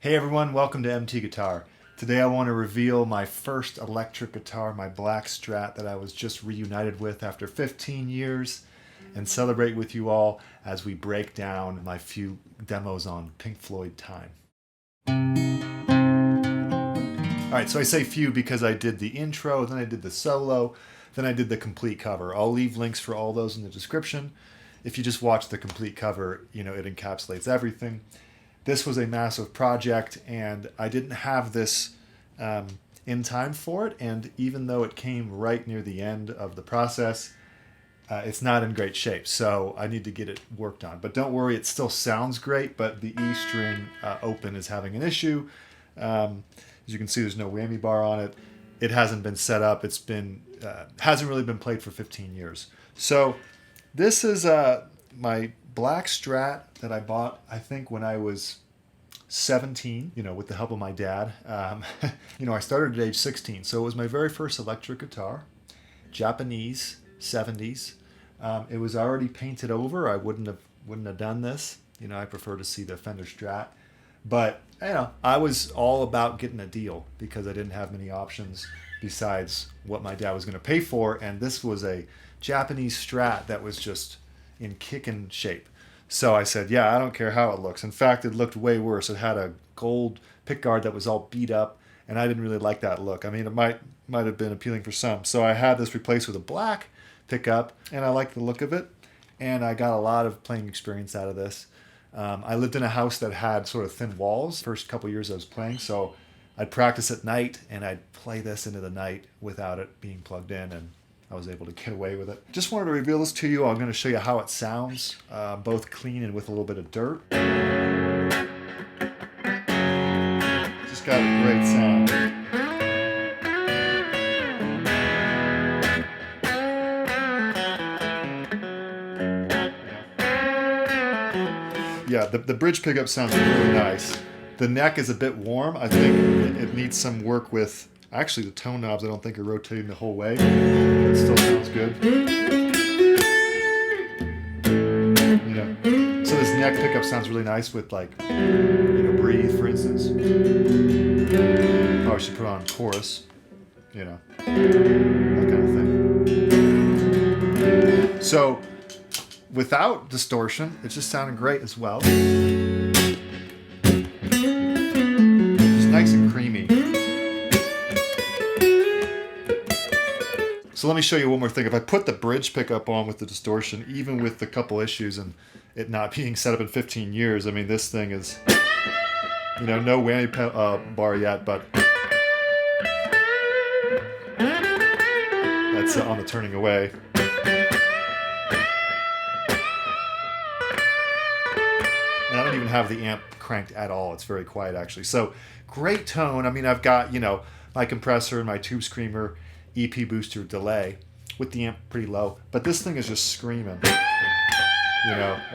Hey everyone, welcome to MT Guitar. Today I want to reveal my first electric guitar, my black Strat that I was just reunited with after 15 years, and celebrate with you all as we break down my few demos on Pink Floyd Time. Alright, so I say few because I did the intro, then I did the solo, then I did the complete cover. I'll leave links for all those in the description. If you just watch the complete cover, it encapsulates everything. This was a massive project, and I didn't have this in time for it, and even though it came right near the end of the process, it's not in great shape, so I need to get it worked on. But don't worry, it still sounds great, but the E string open is having an issue. As you can see, there's no whammy bar on it. It hasn't been set up. It's been hasn't really been played for 15 years. So this is my black Strat that I bought, I think, when I was 17, with the help of my dad. I started at age 16, so it was my very first electric guitar, Japanese, 70s. It was already painted over. I wouldn't have done this. I prefer to see the Fender Strat. But, I was all about getting a deal because I didn't have many options besides what my dad was going to pay for, and this was a Japanese Strat that was just in kicking shape. So I said, yeah, I don't care how it looks. In fact, it looked way worse. It had a gold pickguard that was all beat up, and I didn't really like that look. I mean, it might have been appealing for some. So I had this replaced with a black pickup, and I liked the look of it, and I got a lot of playing experience out of this. I lived in a house that had sort of thin walls. First couple years I was playing, so I'd practice at night, and I'd play this into the night without it being plugged in, and I was able to get away with it. Just wanted to reveal this to you. I'm going to show you how it sounds, both clean and with a little bit of dirt. Just got a great sound. Yeah, the bridge pickup sounds really nice. The neck is a bit warm. I think it needs some work with... Actually, the tone knobs I don't think are rotating the whole way. It still sounds good. So this neck pickup sounds really nice with Breathe, for instance. Probably should put on chorus. That kind of thing. So without distortion, it just sounded great as well. Just nice and creamy. So let me show you one more thing. If I put the bridge pickup on with the distortion, even with the couple issues and it not being set up in 15 years, I mean, this thing is, no whammy bar yet, but that's on the turning away. And I don't even have the amp cranked at all. It's very quiet, actually. So great tone. I mean, I've got, my compressor and my tube screamer, EP booster delay with the amp pretty low, but this thing is just screaming,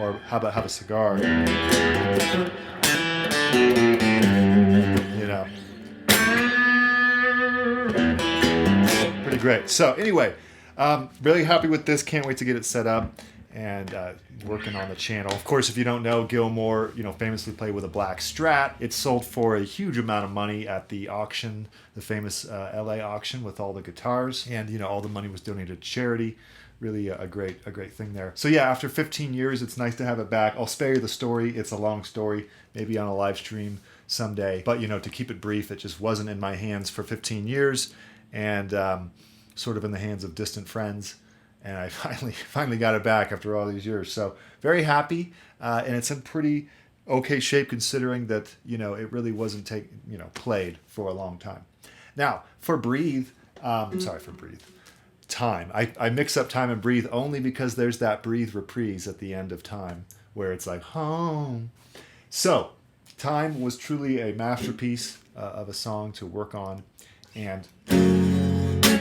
or how about have a cigar, pretty great. So anyway, really happy with this. Can't wait to get it set up and working on the channel. Of course, if you don't know, Gilmour, famously played with a black Strat. It sold for a huge amount of money at the auction, the famous LA auction with all the guitars, and all the money was donated to charity. Really a great thing there. So yeah, after 15 years, it's nice to have it back. I'll spare you the story. It's a long story, maybe on a live stream someday. But to keep it brief, it just wasn't in my hands for 15 years, and sort of in the hands of distant friends. And I finally got it back after all these years. So very happy, and it's in pretty okay shape considering that it really wasn't played for a long time. Now for Breathe, Time. I mix up Time and Breathe only because there's that Breathe reprise at the end of Time where it's like home. So Time was truly a masterpiece of a song to work on, and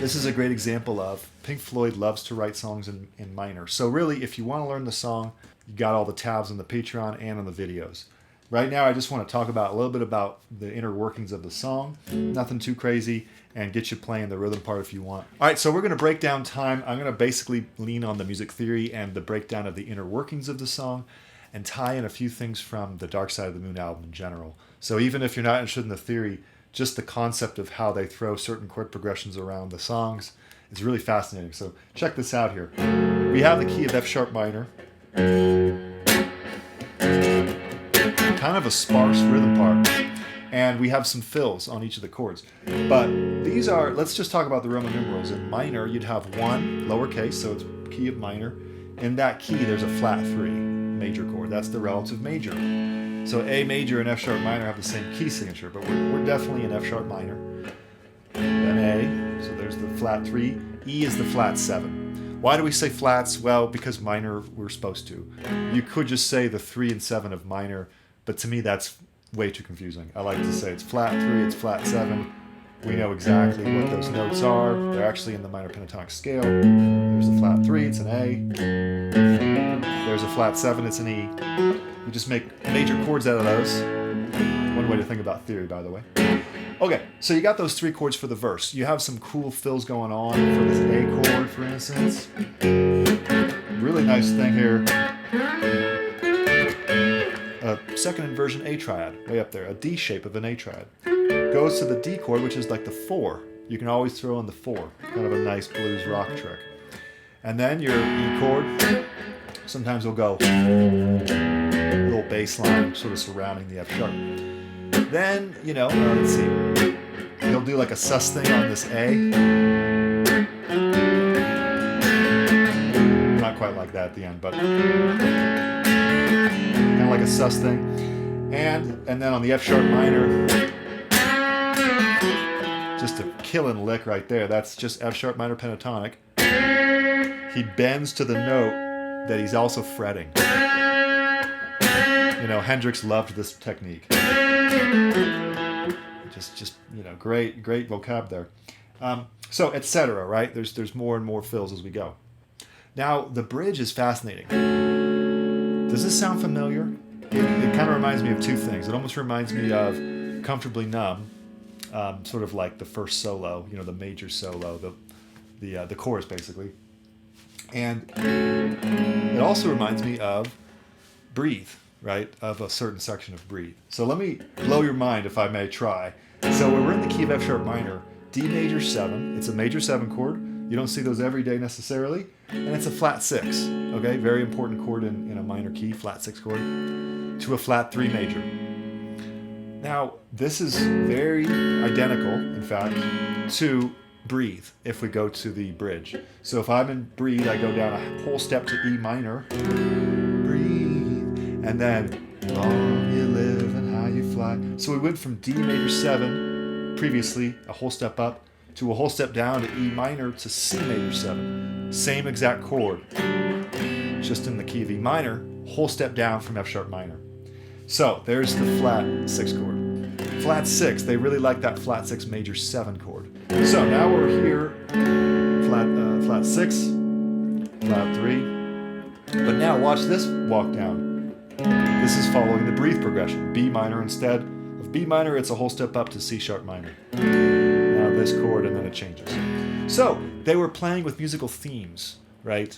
this is a great example of Pink Floyd loves to write songs in minor. So really, if you want to learn the song, you got all the tabs on the Patreon and on the videos. Right now, I just want to talk about a little bit about the inner workings of the song. Nothing too crazy, and get you playing the rhythm part if you want. All right, so we're going to break down Time. I'm going to basically lean on the music theory and the breakdown of the inner workings of the song, and tie in a few things from the Dark Side of the Moon album in general. So even if you're not interested in the theory, just the concept of how they throw certain chord progressions around the songs is really fascinating. So check this out here. We have the key of F sharp minor, kind of a sparse rhythm part, and we have some fills on each of the chords. But these are, let's just talk about the Roman numerals. In minor, you'd have 1 lowercase, so it's key of minor. In that key, there's a flat 3 major chord. That's the relative major. So A major and F sharp minor have the same key signature, but we're definitely in F sharp minor. Then A, so there's the flat 3. E is the flat 7. Why do we say flats? Well, because minor we're supposed to. You could just say the 3 and 7 of minor, but to me that's way too confusing. I like to say it's flat 3, it's flat 7. We know exactly what those notes are. They're actually in the minor pentatonic scale. There's a flat 3, it's an A. There's a flat 7, it's an E. You just make major chords out of those. One way to think about theory, by the way. Okay, so you got those 3 chords for the verse. You have some cool fills going on for this A chord, for instance. Really nice thing here. A second inversion A triad, way up there. A D shape of an A triad. Goes to the D chord, which is like the 4. You can always throw in the 4. Kind of a nice blues rock trick. And then your E chord. Sometimes we'll go a little bass line sort of surrounding the F sharp. Then, let's see. He'll do like a sus thing on this A. Not quite like that at the end, but kind of like a sus thing. And then on the F sharp minor, just a killing lick right there. That's just F sharp minor pentatonic. He bends to the note that he's also fretting. Hendrix loved this technique. Just great vocab there. So, etc. Right? There's more and more fills as we go. Now the bridge is fascinating. Does this sound familiar? It kind of reminds me of 2 things. It almost reminds me of Comfortably Numb, sort of like the first solo, the major solo, the chorus basically. And it also reminds me of Breathe, right? Of a certain section of Breathe. So let me blow your mind if I may try. So we're in the key of F sharp minor, D major 7. It's a major 7 chord. You don't see those every day necessarily. And it's a flat 6, okay? Very important chord in a minor key, flat 6 chord, to a flat 3 major. Now, this is very identical, in fact, to Breathe if we go to the bridge. So if I'm in Breathe, I go down a whole step to E minor. Breathe. And then, long you live and high you fly. So we went from D major 7, previously, a whole step up, to a whole step down to E minor to C major 7. Same exact chord, just in the key of E minor, whole step down from F sharp minor. So there's the flat 6 chord. Flat 6, they really like that flat 6 major 7 chord. So now we're here, flat 6, flat 3. But now watch this walk down. This is following the Breathe progression. B minor instead of B minor, it's a whole step up to C sharp minor. Now this chord, and then it changes. So they were playing with musical themes, right?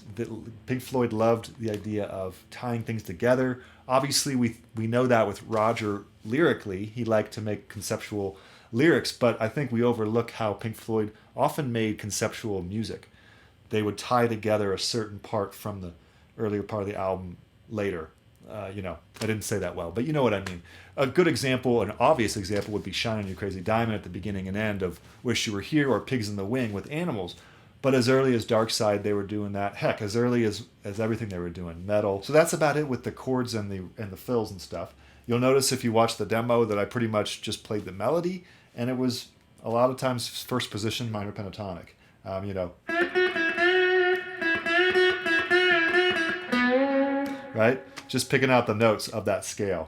Pink Floyd loved the idea of tying things together. Obviously, we know that with Roger lyrically, he liked to make conceptual lyrics, but I think we overlook how Pink Floyd often made conceptual music. They would tie together a certain part from the earlier part of the album later. I didn't say that well, but you know what I mean. A good example, an obvious example, would be Shine on You Crazy Diamond at the beginning and end of Wish You Were Here, or Pigs in the Wing with Animals. But as early as Dark Side, they were doing that. Heck, as early as everything they were doing, Metal. So that's about it with the chords and the fills and stuff. You'll notice if you watch the demo that I pretty much just played the melody, and it was a lot of times first position minor pentatonic. Right? Just picking out the notes of that scale,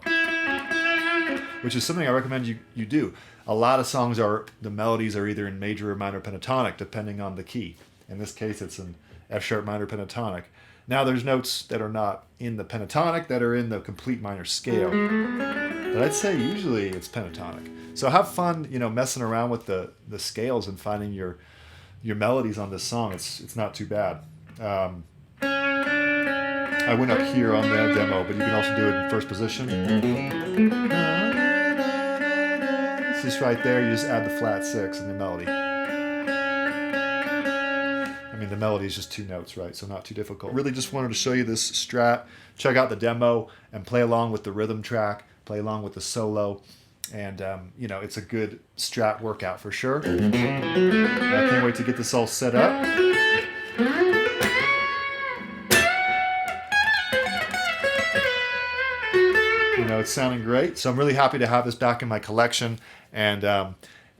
which is something I recommend you do. A lot of songs the melodies are either in major or minor pentatonic, depending on the key. In this case, it's an F sharp minor pentatonic. Now there's notes that are not in the pentatonic that are in the complete minor scale. But I'd say usually it's pentatonic. So have fun, messing around with the scales and finding your melodies on this song. It's not too bad. I went up here on the demo, but you can also do it in first position. Just right there, you just add the flat 6 in the melody. I mean, the melody is just 2 notes, right? So not too difficult. Really just wanted to show you this Strat. Check out the demo and play along with the rhythm track, play along with the solo. And, you know, it's a good Strat workout for sure. I can't wait to get this all set up. You know, it's sounding great. So I'm really happy to have this back in my collection. And,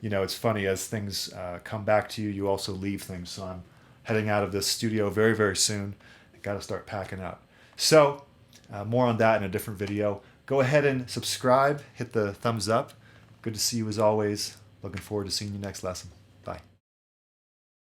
you know, it's funny, as things come back to you, you also leave things. So I'm heading out of this studio very, very soon. I got to start packing up. So more on that in a different video. Go ahead and subscribe, hit the thumbs up. Good to see you as always. Looking forward to seeing you next lesson.